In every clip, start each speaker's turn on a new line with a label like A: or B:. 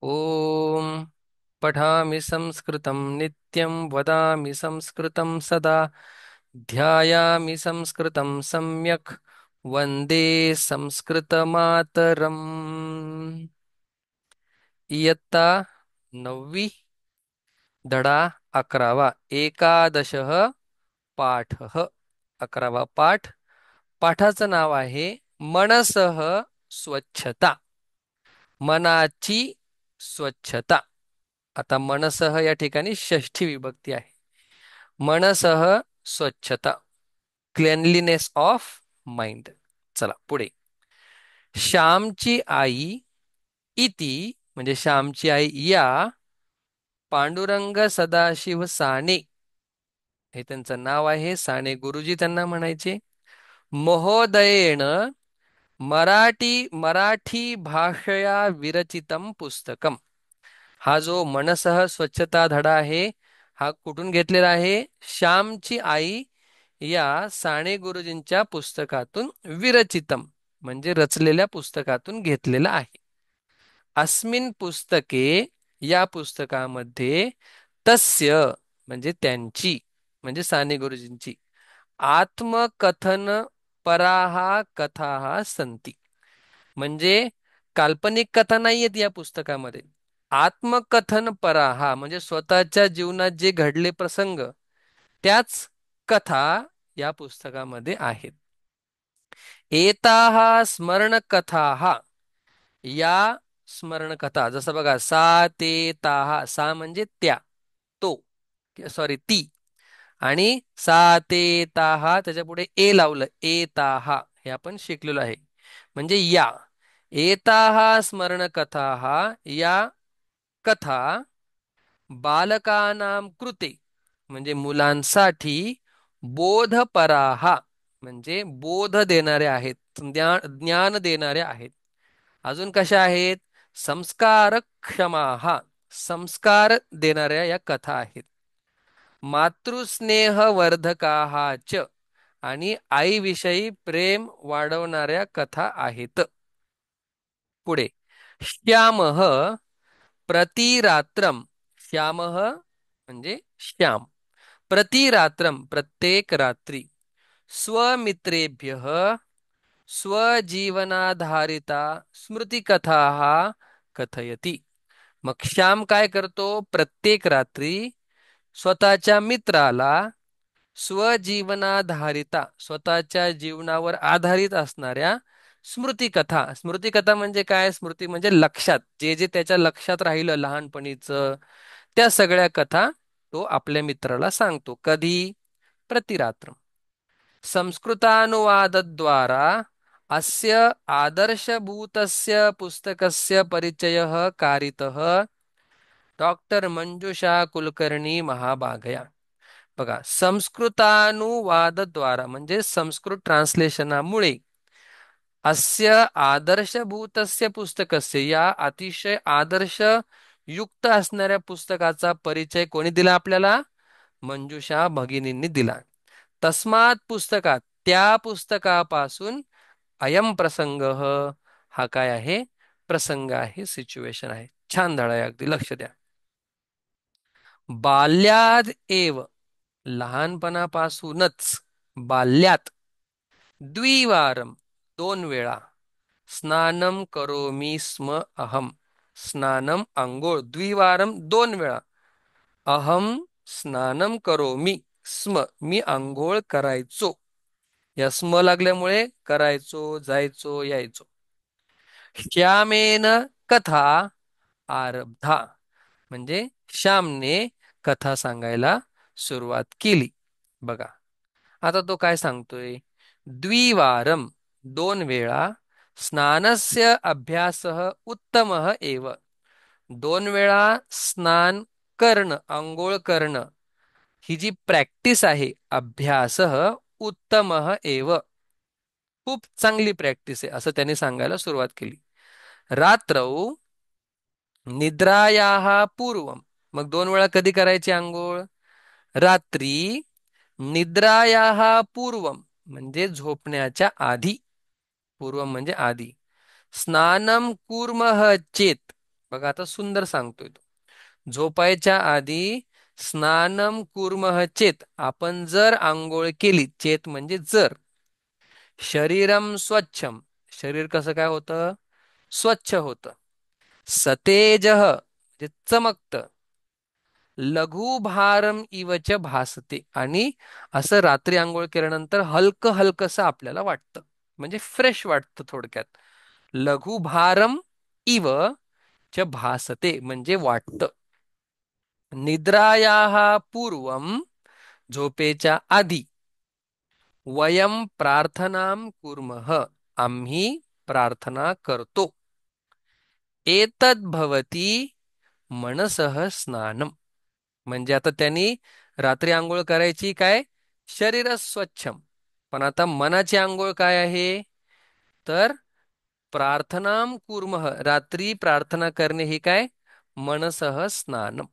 A: ॐ पठामि संस्कृतं नित्यं वदामि संस्कृतं सदा ध्यायामि संस्कृतं सम्यक् वन्दे संस्कृतमातरम्। इयत्ता 9वी धडा 11वा एकादशः पाठः 11वा पाठ. पाठाचं नाव आहे मनसः स्वच्छता. मनाची स्वच्छता. आता मनसह या ठिकाणी षष्ठी विभक्ती आहे. मनसह स्वच्छता, क्लेनलीनेस ऑफ माइंड. चला पुढे. श्यामची आई इति म्हणजे श्यामची आई या पांडुरंग सदाशिव साने हे त्यांचं नाव आहे. साने गुरुजी त्यांना म्हणायचे. महोदयेन मराठी भाषया विरचितम पुस्तकम. हा जो मनसह स्वच्छता धडा आहे हा कुठून घेतलेला आहे? श्यामची आई या साने गुरुजींच्या पुस्तकातून विरचितम म्हणजे रचलेल्या पुस्तकातून घेतलेला आहे. अस्मिन पुस्तके या पुस्तकामध्ये तस्य म्हणजे त्यांची म्हणजे साने गुरुजींची आत्मकथन पराहा कथाहा संती. म्हणजे काल्पनिक कथा नाहीयेत या पुस्तकामध्ये. आत्मकथन पराहा म्हणजे स्वतःच्या जीवनात जे घडले प्रसंग त्याच कथा या पुस्तकामध्ये आहेत. एताहा स्मरणकथाहा या स्मरणकथा जसं बघा सा ते ताहा. सा म्हणजे त्या तो सॉरी ती आणि सा ते ताहा त्याच्या पुढे ए लावलं ए ताहा हे आपण शिकलेलो आहे. म्हणजे या एताहा स्मरणकथाहा या कथा बालकानां कृते म्हणजे मुलांसाठी बोधपराहा म्हणजे बोध देणारे आहेत, ज्ञान देणारे आहेत. अजून कशा आहेत? संस्कारक्षमाहा संस्कार देणाऱ्या या कथा आहेत. मातृस्नेहवर्धकाहा च आणि आईविषयी प्रेम वाढवणाऱ्या कथा आहेत. पुढे श्यामः प्रतिरात्रम. श्यामः म्हणजे श्याम. प्रतिरात्रम प्रत्येक रात्री. स्वमित्रेभ्यः स्वजीवनाधारिता स्मृतिकथा कथयति. मग श्याम काय करतो? प्रत्येक रात्री स्वतःच्या मित्राला स्वजीवनाधारिता स्वतःच्या जीवनावर आधारित असणाऱ्या स्मृतिकथा. स्मृतिकथा म्हणजे काय? स्मृती म्हणजे लक्षात जे जे त्याच्या लक्षात राहिलं लहानपणीचं त्या सगळ्या कथा तो आपल्या मित्राला सांगतो. कधी? प्रतिरात्र. संस्कृतानुवादद्वारा अस्य आदर्शभूतस्य पुस्तकस्य परिचयः कारितः डॉक्टर मंजुषा कुलकर्णी महाभागया. बघा संस्कृतानुवादद्वारा म्हणजे संस्कृत ट्रान्सलेशनामुळे अस्य आदर्शभूतस्य पुस्तकस्य या अतिशय आदर्श युक्त असणाऱ्या पुस्तकाचा परिचय कोणी दिला आपल्याला? मंजुषा भगिनींनी दिला. तस्मात पुस्तकात त्या पुस्तकापासून अयम प्रसंग हा काय आहे? प्रसंग आहे, सिच्युएशन आहे. छान धडा आहे अगदी लक्ष द्या. बाल्याद एव लहानपणापासूनच बाल्यात द्विवारम 2 वेळा स्नानम करोमि स्म अहम. स्नानम अंघोळ द्विवारम 2 वेळा. अहम स्नानम करोमि स्म मी अंघोळ करायचो. या स्म लागल्यामुळे करायचो जायचो यायचो. श्यामेन कथा आरब्धा म्हणजे श्यामने कथा सांगायला सुरुवात केली. बघा आता तो काय सांगतोय? द्विवारम 2 वेळा स्नानस्य अभ्यासः उत्तमः एव. 2 वेळा स्नान करणं अंघोळ करणं ही जी प्रॅक्टिस आहे अभ्यासः उत्तमः एव खूप चांगली प्रॅक्टिस आहे असं त्याने सांगायला सुरुवात केली. रात्रौ निद्रायाः पूर्वम. मग 2 वेळा कधी करायची अंघोळ? रात्री निद्रायाः पूर्वम म्हणजे झोपण्याच्या आधी. पूर्वम म्हणजे आधी. स्नानम कूर्मः चेत. बघा आता सुंदर सांगतोय तो. झोपायच्या आधी स्नानम कुर्मः चेत, आपण जर आंघोळ केली, चेत म्हणजे जर, शरीरम स्वच्छम, शरीर कसं काय होतं, स्वच्छ होतं. सतेजः म्हणजे चमकतं. लघुभारम इवच भासते, आणि असं रात्री आंघोळ केल्यानंतर हलकं हलकंसं आपल्याला वाटतं, म्हणजे फ्रेश वाटतं थोडक्यात. लघुभारम इव च भासते म्हणजे वाटतं. निद्रायाः पूर्वम, झोपेच्या आधी, वयम प्रार्थनाम कुर्मः, आम्ही प्रार्थना करतो. एतद् भवती मनसः स्नानम, म्हणजे आता त्यांनी रात्री आंघोळ करायची काय, शरीर स्वच्छम, पण आता मनाची आंघोळ काय आहे, तर प्रार्थनाम कुर्मः, रात्री प्रार्थना करणे ही काय, मनसः स्नानम.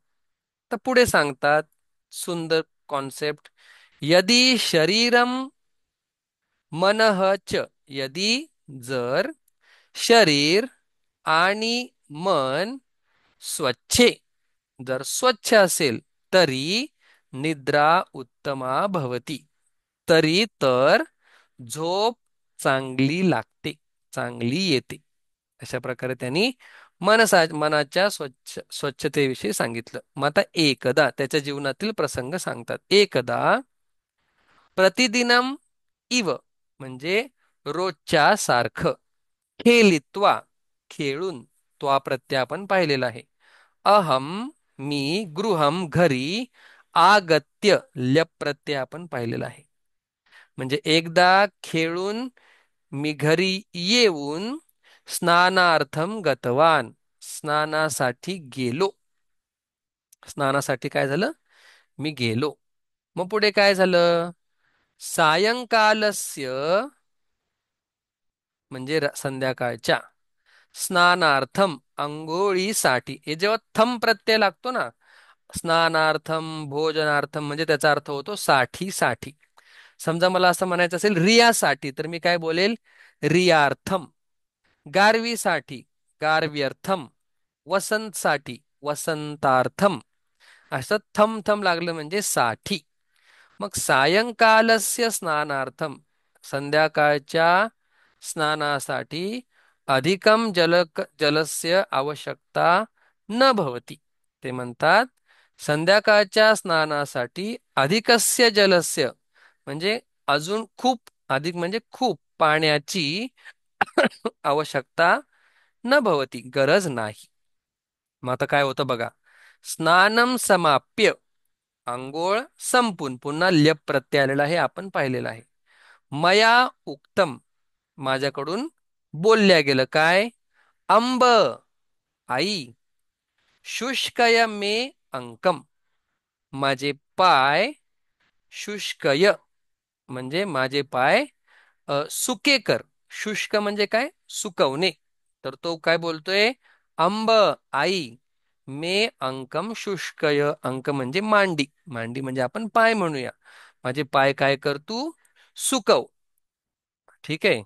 A: तर पुढे सांगतात सुंदर कॉन्सेप्ट. यदि शरीरम मनः च, यदि जर शरीर आणि मन स्वच्छे, जर स्वच्छ असेल, तरी निद्रा उत्तमा भवती, तरी तर झोप चांगली लागते, चांगली येते. अशा प्रकारे त्यांनी मनाच्या स्वच्छतेविषयी सांगितलं. मग आता एकदा त्याच्या जीवनातील प्रसंग सांगतात. एकदा प्रतिदिनम इव म्हणजे रोजच्या सारखं, खेलित्वा खेळून, त्वा प्रत्यय आपण पाहिलेला आहे. अहम मी, गृहम घरी, आगत्य ल्यप प्रत्यय आपण पाहिलेला आहे. म्हणजे एकदा खेळून मी घरी येऊन, स्नानार्थम गतवान, स्नानासाठी गेलो. स्नानासाठी काय झालं, मी गेलो. मग पुढे काय झालं, सायंकालस्य म्हणजे संध्याकाळच्या, स्नानार्थम अंघोळीसाठी, हे जेव्हा थम प्रत्यय लागतो ना, स्नानार्थम भोजनार्थम, म्हणजे त्याचा अर्थ होतो साठी साठी. समजा मला असं म्हणायचं असेल रियासाठी, तर मी काय बोलेल, रियार्थम. गारवीसाठी गारव्यर्थम, वसंतसाठी वसंतार्थम. असं थम थम लागलं म्हणजे साठी. मग सायंकालस्य स्नानार्थम, संध्याकाळच्या स्नानासाठी, अधिकम जलस्य आवश्यकता न भवती. ते म्हणतात संध्याकाळच्या स्नानासाठी अधिकस्य जलस्य म्हणजे अजून खूप, अधिक म्हणजे खूप पाण्याची आवश्यकता न भवती, गरज नाही. मग आता काय होतं बघा, स्नानम समाप्य, अंघोळ संपून, पुन्हा ल्यप प्रत्यय आलेला आहे आपण पाहिलेला आहे. मया उक्तम, माझ्याकडून बोलल्या गेलं काय, अंब आई, शुष्कय मे अंकम, माझे पाय, शुष्कय म्हणजे माझे पाय सुके कर. शुष्क म्हणजे काय, सुकवणे. तर तो काय बोलतोय, अंब आई, मे अंकम शुष्कय, अंक म्हणजे मांडी, मांडी म्हणजे आपण पाय म्हणूया. माझे पाय काय कर तू, सुकव. ठीक आहे.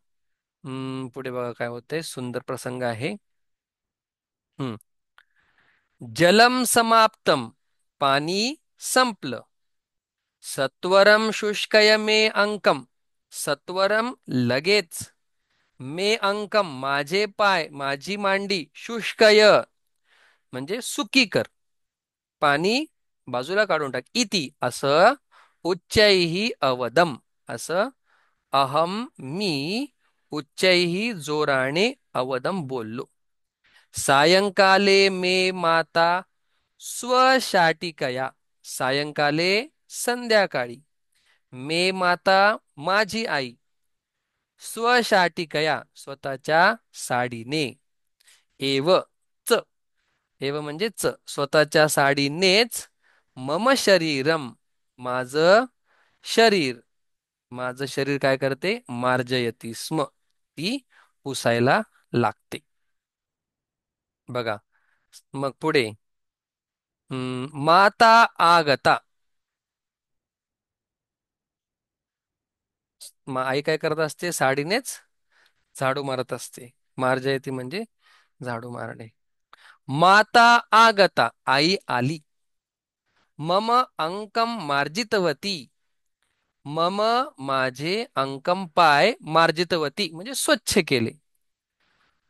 A: पुढे बघा काय होतंय, सुंदर प्रसंग आहे. हम्म जलम समाप्तम, पाणी संपलं. सत्वरम शुष्कय मे अंकम, सत्वरम लगेच, मे अंकम माझे पाय, माझी मांडी, शुष्कय म्हणजे सुकी कर, पाणी बाजूला काढून टाक. इति असं, उच्चैही अवदम असं, अहम मी, उच्चैही जोराने, अवदम बोललो. सायंकाले मे माता स्वशाटिकया, सायंकाले संध्याकाळी, मे माता माझी आई, स्वशाटिकया स्वतःच्या साडीने, एव च, एव म्हणजे च स्वतःच्या साडीनेच, मम शरीरम माझ शरीर, माझं शरीर काय करते, मार्जयती स्म, ती पुसायला लागते. बघा मग पुढे, माता आगता, आई काय करत असते, साडीनेच झाडू मारत असते. मार्जयती म्हणजे झाडू मारणे. माता आगता, आई आली. मम अंकम मार्जितवती, मम माझे अंकम पाय मार्जितवती म्हणजे स्वच्छ केले.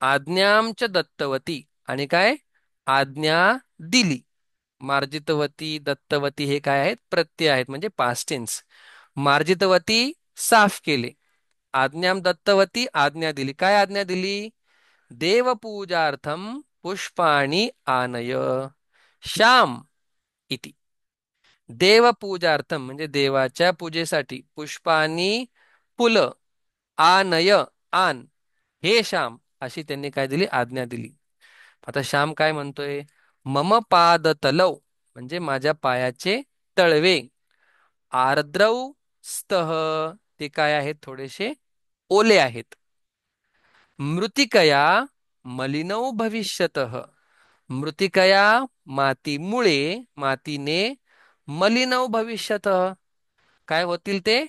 A: आज्ञांच दत्तवती आणि काय आज्ञा दिली. मार्जितवती दत्तवती हे काय आहेत प्रत्यय आहेत म्हणजे पास्ट टेन्स. मार्जितवती साफ केले. आज्ञाम दत्तवती आज्ञा दिली. काय आज्ञा दिली? देवपूजार्थम पुष्पाणि आनय श्याम इति. देवपूजार्थम म्हणजे देवाच्या पूजेसाठी पुष्पानी फुलं आनय आन हे श्याम अशी त्यांनी काय दिली आज्ञा दिली. आता श्याम काय म्हणतोय? मम पाद तलव म्हणजे माझ्या पायाचे तळवे. आर्द्रौ स्तः ते काय आहेत थोडेसे ओले आहेत. मृतिकया मलिनौ भविष्यतः मृतिकया मातीमुळे मातीने मलिनौ भविष्यतः काय होतील ते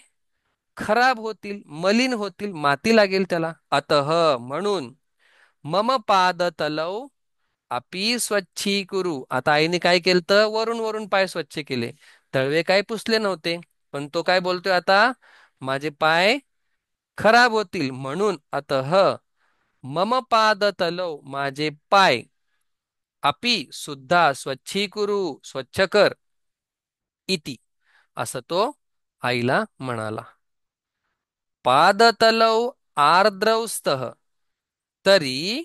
A: खराब होतील मलिन होतील माती लागेल त्याला. अतः म्हणून मम पाद तलव अपि स्वच्छीकुरु. आता आईने काय केलं तर वरून वरून पाय स्वच्छ केले. तळवे काय पुसले नव्हते. पण तो काय बोलतोय आता माझे पाय खराब होतील म्हणून अतः मम पाद तलव माझे पाय अपि सुद्धा स्वच्छीकुरु स्वच्छ कर इति असं तो आईला म्हणाला. पादतलौ आर्द्रौ स्तः तरी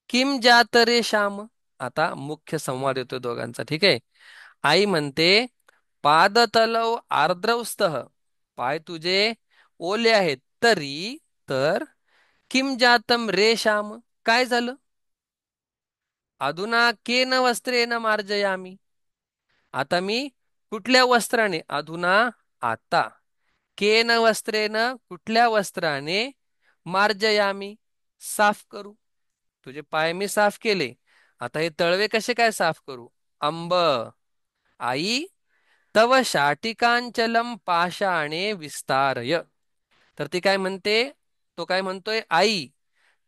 A: किम जात रे श्याम. आता मुख्य संवाद येतो दोघांचा ठीक आहे. आई म्हणते पादतलव आर्द्रौ स्तः पाय तुझे ओले आहेत तरी तर किम जातम रे श्याम काय झालं. अधुना केन वस्त्रेण मार्जयामी आता मी कुठल्या वस्त्राने अधुना आता केन वस्त्रेन कुठल्या वस्त्राने मार्जयामी साफ करू. तुझे पाय मी साफ केले. आता हे तळवे कसे काय साफ करू. अंब आई तव शाटिकांचलम पाषाणे विस्तारय. तर ती काय म्हणते तो काय म्हणतोय आई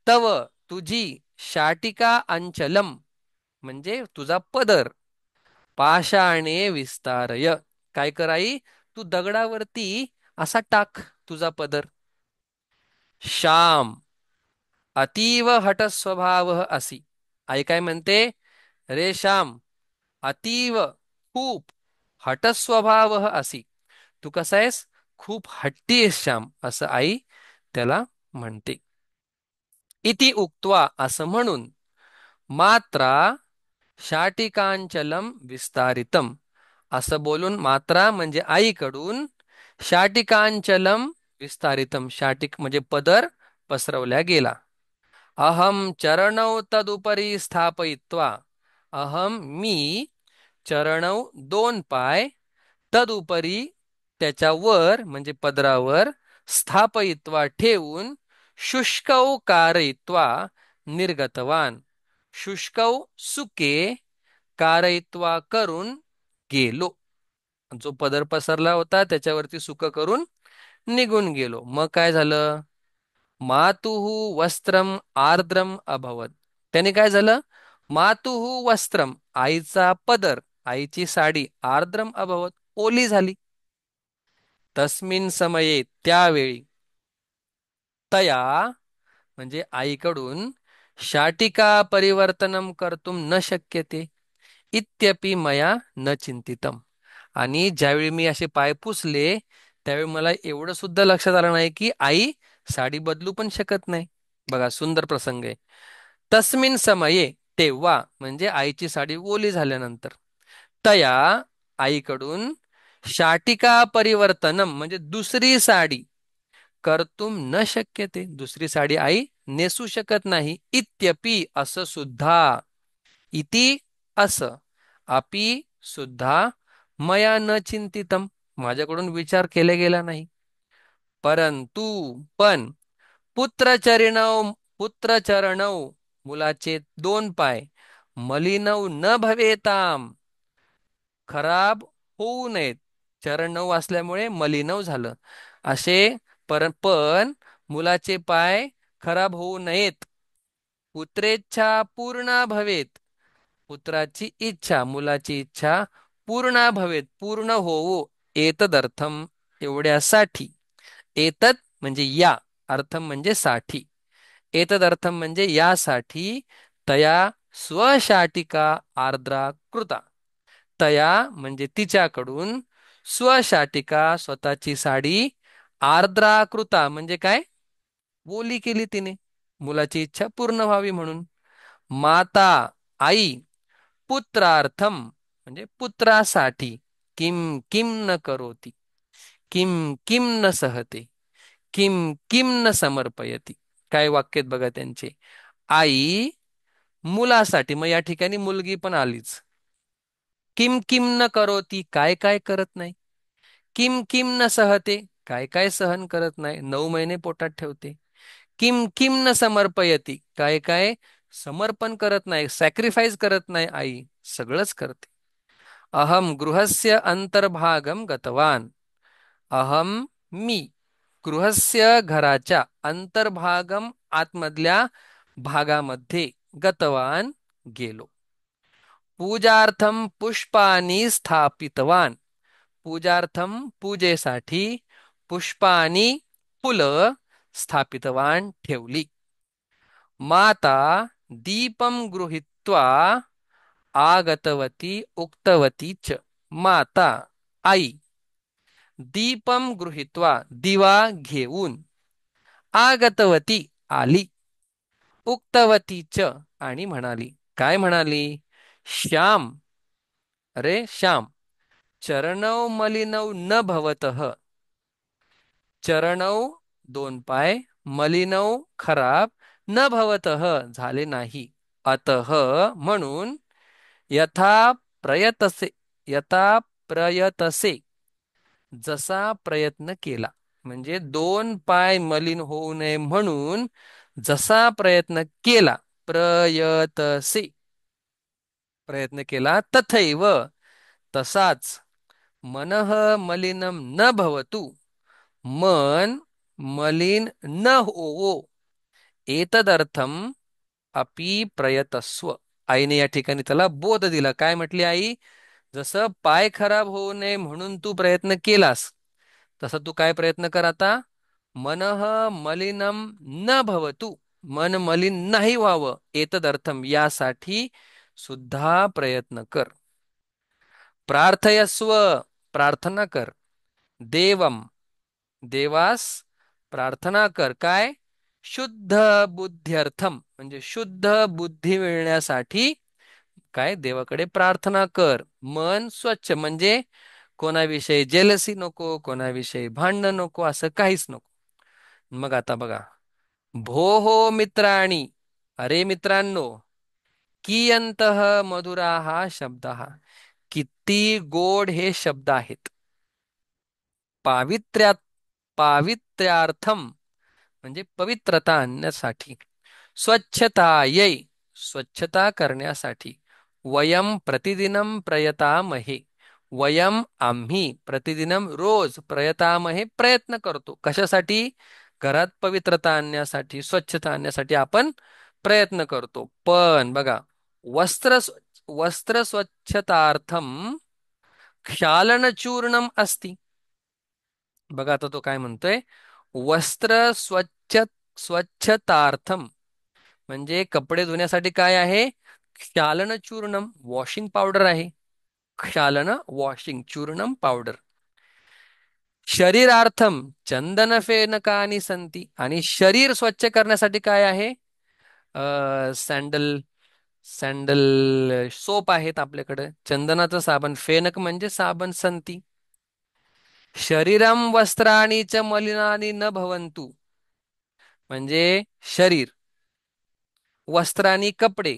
A: तव तुझी शाटिका अंचलम म्हणजे तुझा पदर पाषाणे विस्तारय काय कराई तू दगडावरती असा टाक तुझा पदर. श्याम अतीव हटस्वभाव असी आई काय म्हणते रे श्याम अतीव खूप हटस्वभाव असी तू कसा आहेस खूप हट्टी आहेस श्याम असं आई त्याला म्हणते. इति उक्त्वा असं म्हणून मात्रा शाटिकांचलम विस्तारितम असं बोलून मात्रा म्हणजे आईकडून शाटिकांचलम विस्तारितम शाटिक म्हणजे पदर पसरवल्या गेला. अहम चरणौ तदुपरी स्थापयित्वा अहम मी चरणौ दोन पाय तदुपरी त्याच्यावर म्हणजे पदरावर स्थापयित्वा ठेवून शुष्कौ कारयित्वा निर्गतवान शुष्कौ सुके कारयित्वा करून गेलो. जो पदर पसरला होता त्याच्यावरती सुक करून निघून गेलो. मग काय झालं मातुहु वस्त्रम आर्द्रम अभवत. त्याने काय झालं मातुहु वस्त्रम आईचा पदर आईची साडी आर्द्रम अभवत ओली झाली. तस्मिन समये त्यावेळी तया म्हणजे आईकडून शाटिका परिवर्तनम कर्तुम न शक्यते इत्यपि मया न चिंतितम. आणि ज्यावेळी मी असे पाय पुसले त्यावेळी मला एवढं सुद्धा लक्षात आलं नाही की आई साडी बदलू पण शकत नाही. बघा सुंदर प्रसंग आहे. तस्मिन समये तेव्हा म्हणजे आईची साडी ओली झाल्यानंतर तया आईकडून शाटिका परिवर्तनम म्हणजे दुसरी साडी कर्तुम न शक्यते दुसरी साडी आई नेसू शकत नाही. इत्यपि असं सुद्धा इति असं अपि सुद्धा मया न चिंतितम माझ्याकडून विचार केला गेला नाही. परंतु पण पुत्रचरणौ पुत्रचरणौ मुलाचे दोन पाय मलिनौ न भवेताम खराब होऊ नयेत. चरण नऊ असल्यामुळे मलिनव झालं असे पण मुलाचे पाय खराब होऊ नयेत. पुत्रेच्छा पूर्ण भवेत पुत्राची इच्छा, मुलाची इच्छा पूर्ण भवेत, पूर्ण होवो, एतदर्थम, एवढ्यासाठी. एतद म्हणजे या, अर्थम म्हणजे साठी. एतदर्थम म्हणजे यासाठी, तया स्वशाटिका आर्द्रा कृता. तया म्हणजे तिच्याकडून, स्वशाटिका स्वतःची साडी, आर्द्राकृता म्हणजे काय, ओली केली तिने, मुलाची इच्छा पूर्ण व्हावी म्हणून. माता, आई, पुत्रार्थम म्हणजे पुत्रासाठी, किम किम न करोती, किम किम न सहते, किम किम न समर्पयती. काय वाक्यात बघा त्यांचे. आई मुलासाठी, मग या ठिकाणी मुलगी पण आलीच. किम किम न करोती, काय काय करत नाही. किम किम न सहते, काय काय सहन करत नाही, 9 महिने पोटात ठेवते. किम किम न समर्पयती, काय काय समर्पण करत नाही, सॅक्रिफाईस करत नाही आई, सगळंच करते. अहम गृहस्य अंतर्भागम गतवान. अहम मी, गृहस्य घराच्या, अंतर्भागम आतमधल्या भागामध्ये, गतवान गेलो. पूजार्थम पुष्पानी स्थापितवान. पूजार्थम पूजेसाठी, पुष्पानी फुलं, स्थापितवान ठेवली. माता दीपम गृहीत्वा आगतवती उक्तवती च. माता आई दीपम गृहीत्वा दिवा घेऊन, आगतवती आली, उक्तवती च आणि म्हणाली. काय म्हणाली. श्याम, अरे श्याम, चरणौ मलिनौ न भवतः. चरणौ 2 पाय, मलिनौ खराब, न भवतः झाले नाही, अतः म्हणून, यथा प्रयतसे, यथा प्रयतसे जसा प्रयत्न केला, म्हणजे 2 पाय मलिन होऊ नये म्हणून जसा प्रयत्न केला, प्रयतसे प्रयत्न केला, तथैव तसाच, मनः मलिनम न भवतु, मन मलिन न होवो, एतदर्थम अपि प्रयतस्व. आईने या ठिकाणी त्याला बोध दिला. काय म्हटली आई. जसं पाय खराब होऊ नये म्हणून तू प्रयत्न केलास, तसं तू काय प्रयत्न कर आता. मनः मलिनम न भवतु, मन मलिन नाही व्हावं, एतदर्थम यासाठी सुद्धा प्रयत्न कर. प्रार्थयस्व प्रार्थना कर. देवम देवास प्रार्थना कर. काय. शुद्ध बुद्ध्यर्थम म्हणजे शुद्ध बुद्धी मिळण्यासाठी काय देवाकडे प्रार्थना कर. मन स्वच्छ म्हणजे कोणाविषयी जेलसी नको, कोणाविषयी भांडण नको, असं काहीच नको. मग आता बघा. भो हो मित्राणी, अरे मित्रांनो, कियंतः मधुराः शब्दाः, किती गोड हे शब्द आहेत. पावित्र्यात पावित्र्यार्थम म्हणजे पवित्रता आणण्यासाठी. स्वच्छतायै स्वच्छता करण्यासाठी. वयम प्रतिदिनम प्रयतामहे, वयम आम्ही, प्रतिदिनम रोज, प्रयतामहे प्रयत्न करतो. कशासाठी. घरात पवित्रता आणण्यासाठी, स्वच्छता आणण्यासाठी आपण प्रयत्न करतो. पण बघा, वस्त्र स्वच्छतार्थम क्षालनचूर्णम अस्ति. बघा आता तो काय म्हणतोय. वस्त्र स्वच्छतार्थम म्हणजे कपडे धुण्यासाठी काय आहे. क्षालन चूर्णम वॉशिंग पावडर आहे. क्षालन वॉशिंग, चूर्णम पावडर. शरीरार्थम चंदन फेनकानी संती, आणि शरीर स्वच्छ करण्यासाठी काय आहे. सँडल सँडल सोप आहेत आपल्याकडे. चंदनाचं साबण, फेनक म्हणजे साबण, संती. शरीरम वस्त्राणी च मलिनानी न भवंतु म्हणजे शरीर, वस्त्रानी कपडे,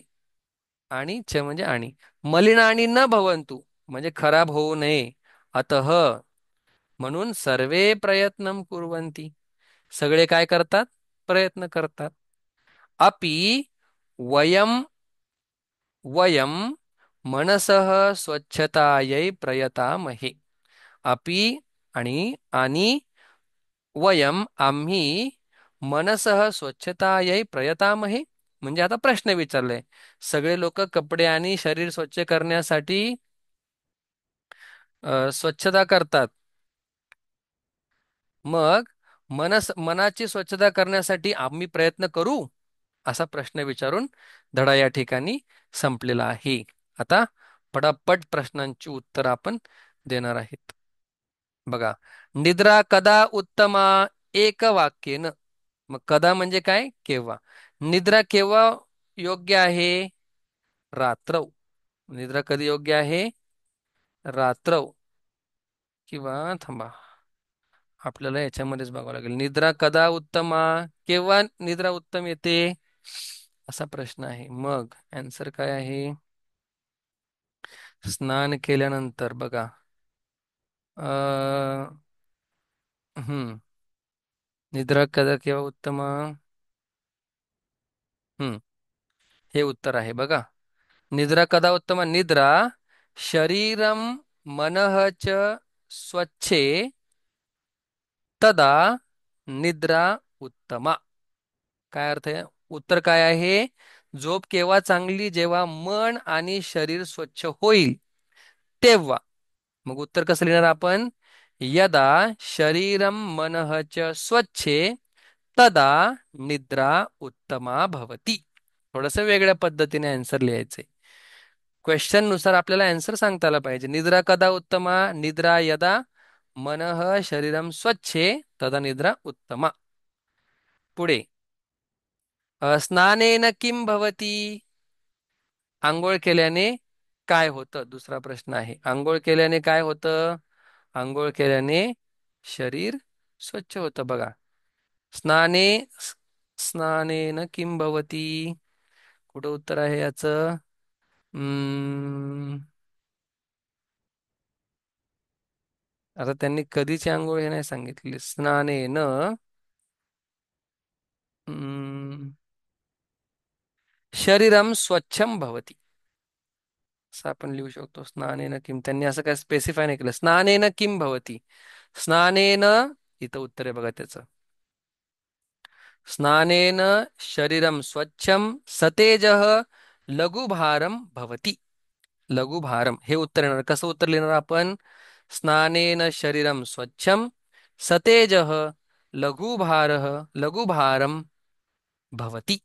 A: आणि च म्हणजे आणि, मलिनानी न भवंतु म्हणजे खराब होऊ नये. अतः म्हणून सर्वे प्रयत्न कुर्वन्ति, सगळे काय करतात. प्रयत्न करतात. अपि वयम वयम मनसः स्वच्छतायै प्रयतामहे. अपि आणि वयम आम्ही मनसः स्वच्छतायै प्रयतामहे म्हणजे आता प्रश्न विचारलाय. सगळे लोक कपडे आणि शरीर स्वच्छ करण्यासाठी स्वच्छता करतात. मग मनाची स्वच्छता करण्यासाठी आम्ही प्रयत्न करू, असा प्रश्न विचारून धडा या ठिकाणी संपलेला आहे. आता पटापट प्रश्नांची उत्तर आपण देणार आहेत. बघा, निद्रा कदा उत्तमा, एक वाक्येन. मग कदा म्हणजे काय? केव्हा. निद्रा केव्हा योग्य आहे? रात्रौ. निद्रा कधी योग्य आहे? रात्रौ. किंवा थांबा, आपल्याला याच्यामध्येच बघावं लागेल. निद्रा कदा उत्तमा, केव्हा निद्रा उत्तम येते, असा प्रश्न आहे. मग आन्सर काय आहे? स्नान केल्यानंतर. बघा, अ हम्म निद्रा कदा केव्हा उत्तमा. हम्म हे उत्तर आहे बघा. निद्रा कदा उत्तमा. निद्रा शरीरम मनः च स्वच्छे तदा निद्रा उत्तमा. काय अर्थ आहे? उत्तर काय आहे? झोप केव्हा चांगली? जेव्हा मन आणि शरीर स्वच्छ होईल तेव्हा. मग उत्तर कसं लिहिणार आपण? यदा शरीरम मनः च स्वच्छे तदा निद्रा उत्तमा भवती. थोडस वेगळ्या पद्धतीने आन्सर लिहायचे. क्वेश्चन नुसार आपल्याला आन्सर सांगता आला पाहिजे. निद्रा कदा उत्तमा. निद्रा यदा मनः शरीरम स्वच्छे तदा निद्रा उत्तमा. पुढे, स्नानेन किं भवती. आंघोळ केल्याने काय होतं? दुसरा प्रश्न आहे. आंघोळ केल्याने काय होतं? आंघोळ केल्याने शरीर स्वच्छ होतं. बघा, स्नाने स्नानेन किं भवती. कुठं उत्तर आहे याचं? हम्म, आता त्यांनी कधीची आंघोळ हे नाही सांगितली. स्नानेन हम्म, शरीरम स्वच्छम भवती, असं आपण लिहू शकतो. स्नानेन किम, त्यांनी असं काय स्पेसिफाय नाही केलं. स्नानेन किम भवती. स्नानेन, इथं उत्तर आहे बघा त्याचं. स्नानेन शरीरम स्वच्छम सतेजः लघुभारम भवति. लघुभारम हे उत्तर येणार. कसं उत्तर लिहिणार आपण? स्नानेन शरीरम स्वच्छम सतेजः लघुभारः लघुभारम भवति.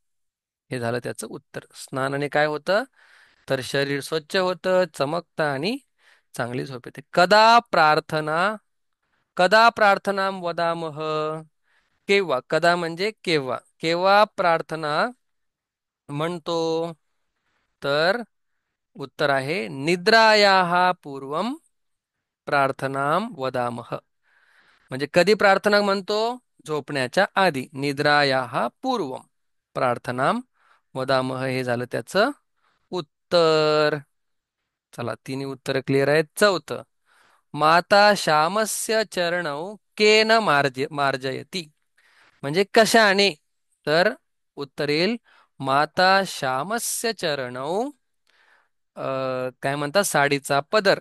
A: हे झालं त्याचं उत्तर. स्नानाने काय होतं? तर शरीर स्वच्छ होतं, चमकतं आणि चांगली झोप येते. कदा प्रार्थना. कदा प्रार्थना वदामः. केव्हा. कदा म्हणजे केव्हा. केव्हा प्रार्थना म्हणतो? तर उत्तर आहे निद्रायाः पूर्वम प्रार्थनां वदामः. म्हणजे कधी प्रार्थना म्हणतो? झोपण्याच्या आधी. निद्रायाः पूर्वम प्रार्थनां वदामः हे झालं त्याचं उत्तर. चला, तिन्ही उत्तर क्लिअर आहेत. चौथं, माता श्यामस्य चरणौ केन मार्जयती. म्हणजे कशाने? तर उत्तर येईल माता श्यामस्य चरणौ, काय म्हणतात, साडीचा पदर,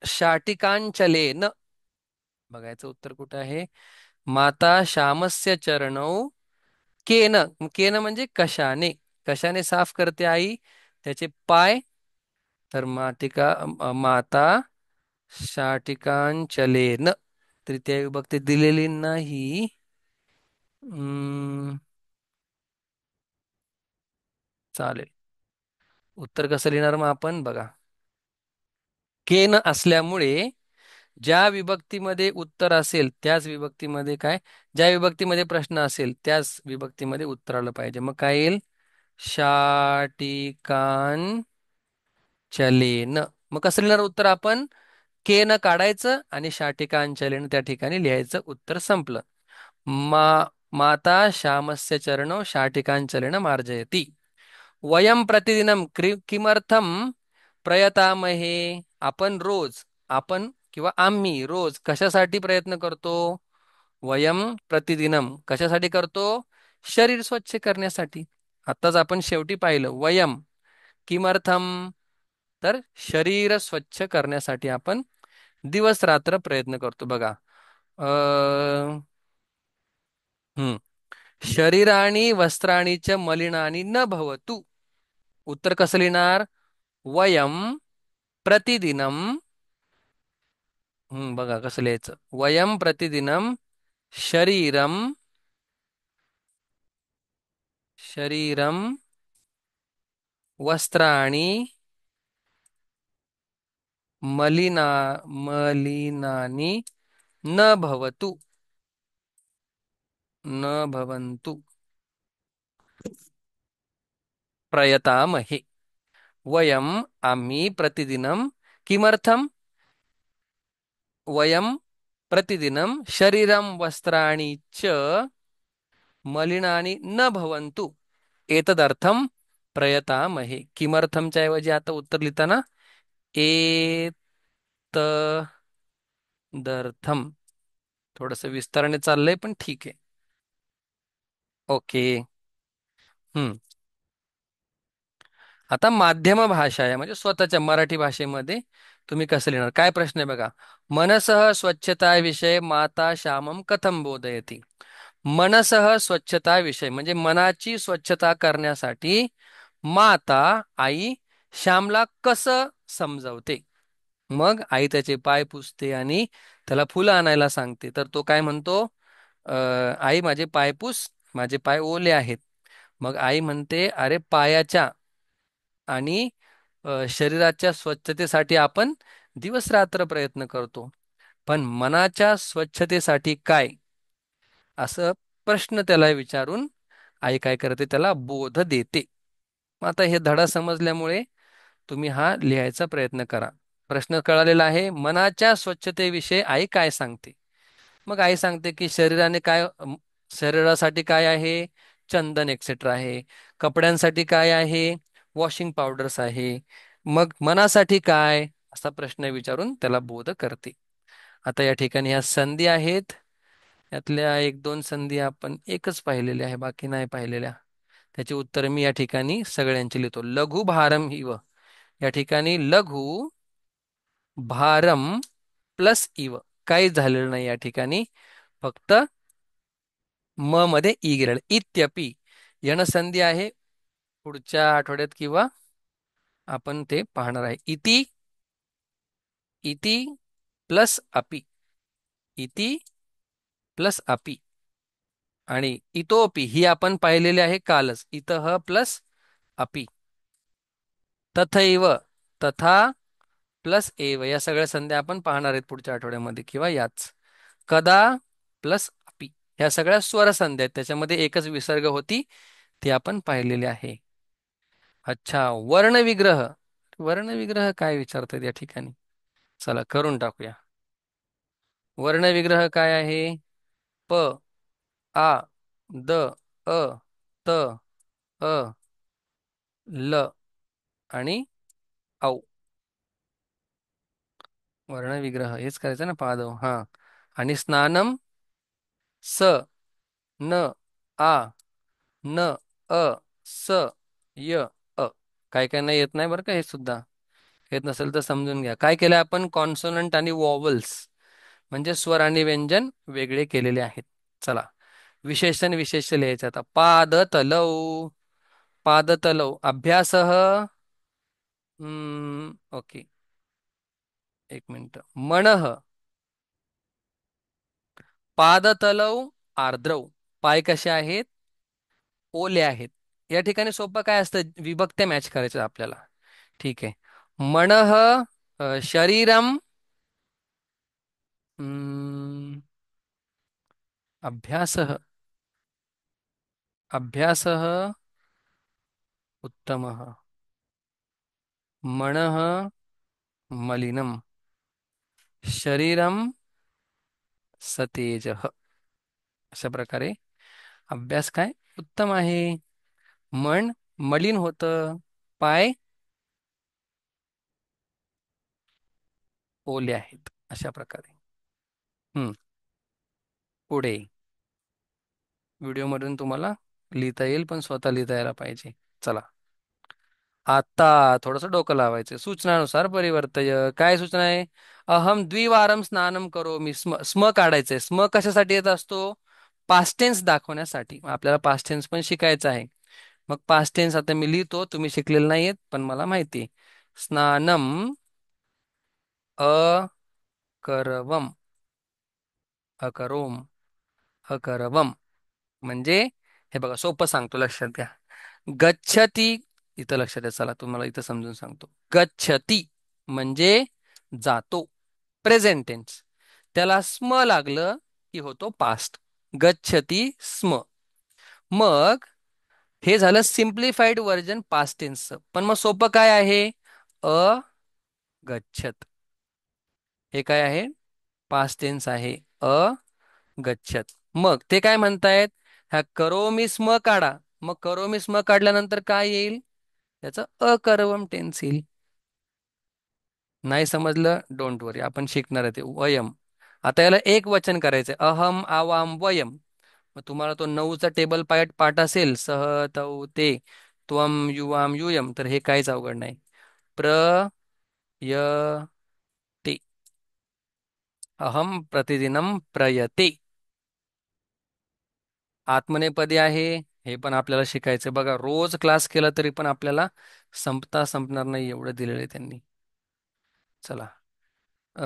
A: शाटिकांचलेन. बघायचं उत्तर कुठं आहे? माता श्यामस्य चरणौ केन. केन म्हणजे कशाने. कशाने साफ करते आई त्याचे पाय? तर माता शाटिकांचलेन. तृतीय विभक्ती दिलेली नाही. चालेल. उत्तर कसं लिहिणार मग आपण? बघा, केन असल्यामुळे ज्या विभक्तीमध्ये उत्तर असेल त्याच विभक्तीमध्ये काय, ज्या विभक्तीमध्ये प्रश्न असेल त्याच विभक्तीमध्ये उत्तर आलं पाहिजे. मग काय येईल? शाटिकान चलेन. मग कसं लिहिणार उत्तर आपण? केन काढायचं आणि शाटिकांचलेन त्या ठिकाणी लिहायचं. उत्तर संपलं. मा माता श्यामस्य चरणौ शाटिकांचलेन मार्जयती. वयम प्रतिदिनम किमर्थम प्रयतामहे. आपण रोज, आपण किंवा आम्ही रोज कशासाठी प्रयत्न करतो? वयम प्रतिदिनम कशासाठी करतो? शरीर स्वच्छ करण्यासाठी. आत्ताच आपण शेवटी पाहिलं. वयम किमर्थम, तर शरीर स्वच्छ करण्यासाठी आपण दिवस रात्र प्रयत्न करतो. बघा, हम्म शरीराणी वस्त्राणी च मलिनानी न भवतु. उत्तर कसं लिहिणार? वयम प्रतिदिनम. बघा कसं लिहायचं. वयम प्रतिदिनम शरीरम शरीरम वस्त्राणी मलिना मलिनानि न भवतु न भवन्तु प्रयतामहे. वयम आम्ही प्रतिदिनं किमर्थम वयम प्रतिदिनं शरीरं वस्त्राणि च मलिनानि न भवन्तु एतदर्थं प्रयतामहे. किमर्थमच्या ऐवजी आता उत्तर लिहिताना एतदर्थम थोडस विस्ताराने चाललंय पण ठीक आहे. ओके. हम्म. आता माध्यम भाषा आहे म्हणजे स्वतःच्या मराठी भाषेमध्ये तुम्ही कसं लिहिणार? काय प्रश्न आहे बघा. मनसः स्वच्छता विषय माता श्यामम कथम बोधयती. मनसः स्वच्छता विषय म्हणजे मनाची स्वच्छता करण्यासाठी माता आई श्यामला कसं समजवते. मग आई त्याचे पाय पुसते आणि त्याला फुलं आणायला सांगते. तर तो काय म्हणतो? आई माझे पाय पुस, माझे पाय ओले आहेत. मग आई म्हणते अरे पायाच्या आणि शरीराच्या स्वच्छतेसाठी आपण दिवस रात्र प्रयत्न करतो, पण मनाच्या स्वच्छतेसाठी काय? असं प्रश्न त्याला विचारून आई काय करते? त्याला बोध देते. मग आता हे धडा समजल्यामुळे तुम्ही हा लिहायचा प्रयत्न करा. प्रश्न कळालेला आहे. मनाच्या स्वच्छतेविषयी आई काय सांगते? मग आई सांगते की शरीरासाठी काय आहे? चंदन एक्सेट्रा आहे. कपड्यांसाठी काय आहे? वॉशिंग पावडर्स आहे. मग मनासाठी काय? असा प्रश्न विचारून त्याला बोध करते. आता या ठिकाणी ह्या संधी आहेत. यातल्या एक दोन संधी आपण एकच पाहिलेल्या आहे, बाकी नाही पाहिलेल्या. त्याची उत्तर मी या ठिकाणी सगळ्यांची लिहितो. लघु भारम इव. या ठिकाणी लघु भारम प्लस इव काहीच झालेलं नाही या ठिकाणी. फक्त म मध्ये ई गेलेलं. इत्यपि यण संधी आहे. पुढच्या आठवड्यात किंवा आपण ते पाहणार आहे. इति इति प्लस अपि. इति प्लस अपि आणि इतोपि ही आपण पाहिलेली आहे कालच. इतः प्लस अपि. तथैव तथा प्लस एव या सगळ्या संध्या आपण पाहणार आहेत पुढच्या आठवड्यामध्ये किंवा याच. कदा प्लस अपि ह्या सगळ्या स्वर संध्या आहेत. त्याच्यामध्ये एकच विसर्ग होती, ती आपण पाहिलेली आहे. अच्छा. वर्णविग्रह. वर्णविग्रह काय विचारतात या ठिकाणी? चला करून टाकूया. वर्णविग्रह काय आहे? प आ द अ त अ ल आणि औ. वर्णविग्रह हेच करायचं ना? पादव हा. आणि स्नानम स न आ न अ स य अ. काय काय नाही येत नाही बरं का. हे सुद्धा येत नसेल तर समजून घ्या. काय केलं आपण? कॉन्सोनंट आणि वॉवल्स म्हणजे स्वर आणि व्यंजन वेगळे केलेले आहेत. चला विशेषण विशेष लिहायचं आता. पाद तलौ. पाद तलौ अभ्यास. ओके. एक मिनिट. मणः पादतलौ आर्द्रौ. पाय कसे आहेत? ओले आहेत. या ठिकाणी सोपं काय असतं? विभक्त्या मॅच करायचं आपल्याला. ठीक आहे. मनः शरीरम अभ्यासः अभ्यासः उत्तमः. मनः मलिनम शरीरम सतेजः. अशा प्रकारे अभ्यास काय उत्तम आहे. मन मलिन होतं, पाय ओले आहेत. अशा प्रकारे. हम्म. पुढे व्हिडिओमधून तुम्हाला लिहिता येईल, पण स्वतः लिहिता यायला पाहिजे. चला आता थोडंसं डोकं लावायचं. सूचनानुसार परिवर्तय. काय सूचना आहे? अहम द्विवारम स्नानम करोमि. स्म स्म काढायचंय. स्म कशासाठी येत असतो? पास्ट टेन्स दाखवण्यासाठी आपल्याला पास्ट टेन्स पण शिकायचं आहे. मग पास्ट टेन्स आता मी लिहितो, तुम्ही शिकलेले नाहीयेत पण मला माहिती आहे. स्नानम अकरवम, अकरोम, अकरवम. म्हणजे हे बघा सोपं सांगतो, लक्षात घ्या. गच्छती, इथं लक्षात द्या, चला तुम्हाला इथं समजून सांगतो. गच्छती म्हणजे जातो, प्रेझेंट टेन्स. त्याला स्म लागलं की होतो पास्ट. गच्छती स्म. मग हे झालं सिम्प्लिफाईड व्हर्जन पास्ट टेन्सचं. पण मग सोपं काय आहे? अगच्छत. हे काय आहे? पास्ट टेन्स आहे. अगच्छत. मग ते काय म्हणतायत? ह्या करोमी स्म काढा. मग करोमी स्म काढल्यानंतर काय येईल? त्याचं अकरवम टेन्स येईल. नाही समजलं, डोंट वरी, आपण शिकणार आहे ते. वयम. आता याला एक वचन करायचंय. अहम आवाम वयम. मग तुम्हाला तो नऊचा टेबल पाठ असेल, सह तौ ते, त्वम युवाम युयम, तर हे काहीच अवघड नाही. प्र य ते, अहम प्रतिदिनम प्रयते. आत्मनेपदी आहे. हे पण आपल्याला शिकायचं बघा. रोज क्लास केला तरी पण आपल्याला संपता संपणार नाही एवढं दिलेलं आहे त्यांनी. चला. अ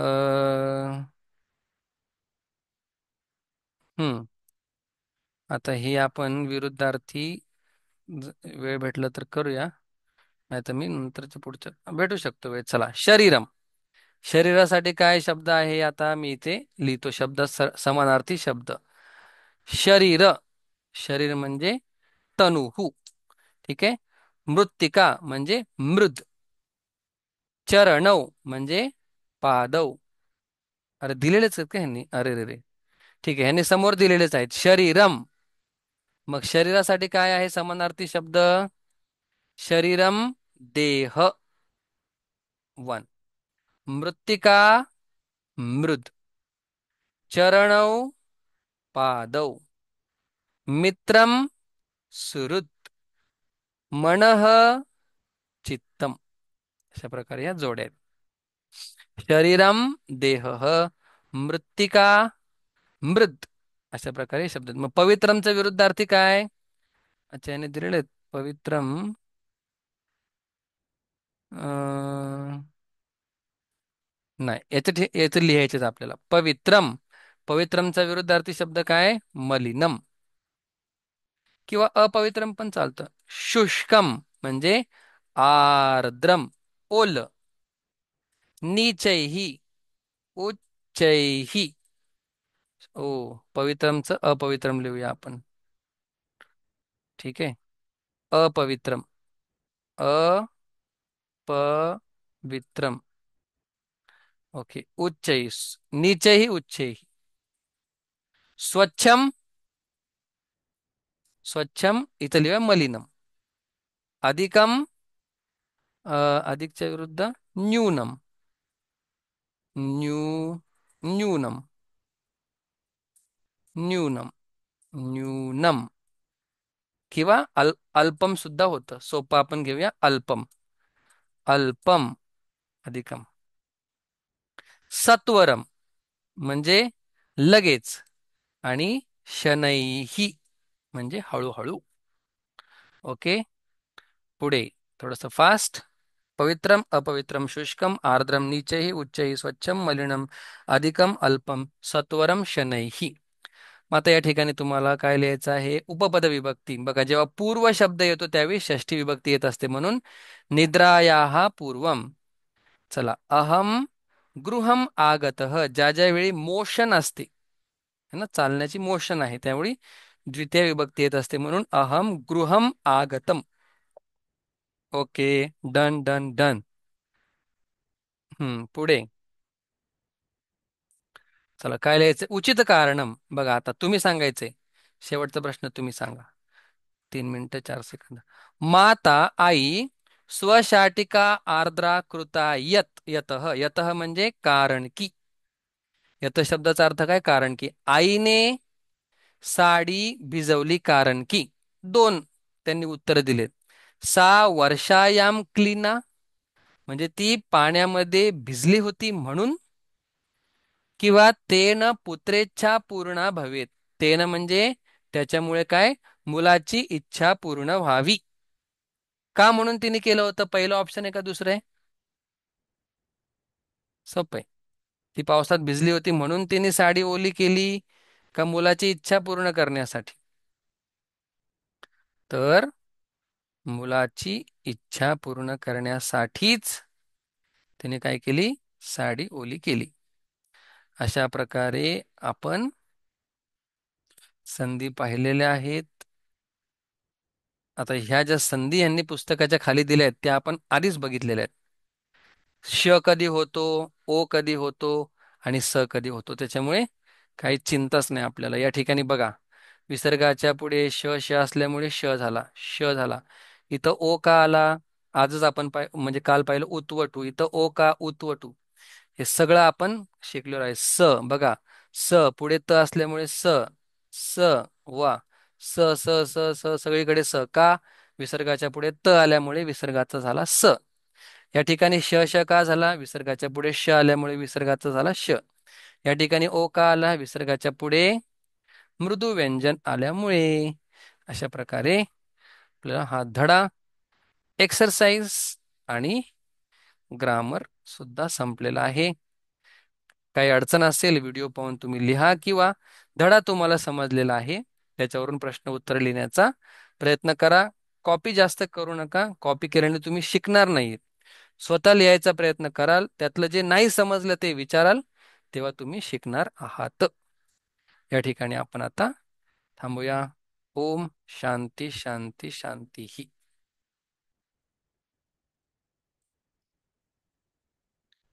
A: हम्म आता हे आपण विरुद्धार्थी वेळ भेटला तर करूया, नाही तर मी नंतरच्या पुढच्या भेटू शकतो वेळ. चला, शरीरम. शरीरासाठी काय शब्द आहे? आता मी इथे लिहितो शब्द, समानार्थी शब्द. शरीर, शरीर म्हणजे तनुहू. ठीक आहे. मृत्तिका म्हणजे मृद. चरणौ म्हणजे पादव. अरे दिलेलेच आहेत का ह्यांनी? अरे रे रे. ठीक आहे, ह्यांनी समोर दिलेलेच आहेत. शरीरम. मग शरीरासाठी काय आहे समानार्थी शब्द? शरीरम देह, वन. मृत्तिका मृद. चरणौ पादौ. मित्रम सुहृद. मनः चित्तम. अशा प्रकारे या जोड्या आहेत. शरीरम देह, मृत्तिका मृद. अशा प्रकारे हे शब्द आहेत. मग पवित्रमचा विरुद्धार्थी काय? अच्छा, याने दिलेले आहेत. पवित्रम नाही, याचं लिहायचेच आपल्याला. पवित्रम. पवित्रमचा विरुद्धार्थी शब्द काय? मलिनम. किंवा अपवित्रम पण चालतं. शुष्कम म्हणजे आर्द्रम, ओल. नीचैही, उच्चैही. ओ, पवित्रमचं अपवित्रम लिहूया आपण. ठीक आहे. अपवित्रम, अपवित्रम. ओके. उच्चैः, नीचैः उच्चैः. स्वच्छम, स्वच्छम इथं लिहूया मलिनम. अधिकम, अधिकच्या विरुद्ध न्यूनम. न्यू न्यूनम, न्यूनम, न्यूनम. किंवा अल्पम सुद्धा होतं. सोपं आपण घेऊया अल्पम. अल्पम, अधिकम. सत्वरम म्हणजे लगेच. आणि शनैही म्हणजे हळूहळू. ओके. पुढे थोडंसं फास्ट. पवित्रम, अपवित्रम, शुष्कम, आर्द्रम, नीचैः उच्चैः, स्वच्छम, मलिनम, अधिकम, अल्पम, सत्वरम, शनैः. मग आता या ठिकाणी तुम्हाला काय लिहायचं आहे? उपपद विभक्ती. बघा, जेव्हा पूर्व शब्द येतो त्यावेळी षष्ठी विभक्ती येत असते, म्हणून निद्रायाः पूर्वम. चला, अहम गृहम आगतः. ज्या ज्या वेळी मोशन असते, है ना, चालण्याची मोशन आहे, त्यावेळी द्वितीय विभक्ती येत असते, म्हणून अहम गृहम आगतम. ओके. Done done done. पुढे चला, काय लिहायचं? उचित कारणम. बघा, आता तुम्ही सांगायचंय. शेवटचा प्रश्न तुम्ही सांगा. 3 मिनिटं 4 सेकंद. माता, आई, स्वशाटिका आर्द्रा कृता यत. यतः, यतः म्हणजे कारण की. यत शब्दाचा अर्थ काय? कारण की. आईने साडी भिजवली कारण की. दोन त्यांनी उत्तर दिलेत. सा वर्षायाम क्लीना म्हणजे ती पाण्यामध्ये भिजली होती म्हणून. किंवा तेन पुत्रेच्छा पूर्णा भवेत. तेन म्हणजे त्याच्यामुळे काय, मुलाची इच्छा पूर्ण व्हावी. का म्हणून तिने केलं होतं? पहिलं ऑप्शन आहे का दुसरं आहे? सोपं आहे. ती पावसात भिजली होती म्हणून तिने साडी ओली केली, का मुलाची इच्छा पूर्ण करण्यासाठी? तर मुलाची इच्छा पूर्ण करण्यासाठीच तिने काय केली? साडी ओली केली. अशा प्रकारे आपण संधी पाहिलेल्या आहेत. आता ह्या ज्या संधी यांनी पुस्तकाच्या खाली दिल्या आहेत त्या आपण आधीच बघितलेल्या आहेत. श कधी होतो, ओ कधी होतो आणि स कधी होतो, त्याच्यामुळे काही चिंताच नाही आपल्याला. या ठिकाणी बघा, विसर्गाच्या पुढे श श असल्यामुळे श झाला, श झाला. इथं ओ का आला? आजच आपण म्हणजे काल पाहिलं उतवटू, इथं ओ का? उतवटू. हे सगळं आपण शिकलेलो आहे. स बघा, स पुढे त असल्यामुळे स, स वा, स स स स सगळीकडे स का? विसर्गाच्या पुढे त आल्यामुळे विसर्गाचा झाला स. या ठिकाणी श श का झाला? विसर्गाच्या पुढे श आल्यामुळे विसर्गाचा झाला श. या ठिकाणी ओ का आला? विसर्गाच्या पुढे मृदू व्यंजन आल्यामुळे. अशा प्रकारे आपल्याला हा धडा, एक्सरसाइज आणि ग्रामर सुद्धा संपलेला आहे. काही अडचण असेल व्हिडिओ पाहून तुम्ही लिहा, किंवा धडा तुम्हाला समजलेला आहे त्याच्यावरून प्रश्न उत्तर लिहिण्याचा प्रयत्न करा. कॉपी जास्त करू नका, कॉपी केल्याने तुम्ही शिकणार नाही. स्वतः लिहायचा प्रयत्न कराल, त्यातलं जे नाही समजलं ते विचाराल, तेव्हा तुम्ही शिकणार आहात. या ठिकाणी आपण आता थांबूया. ओम शांती शांती शांती ही.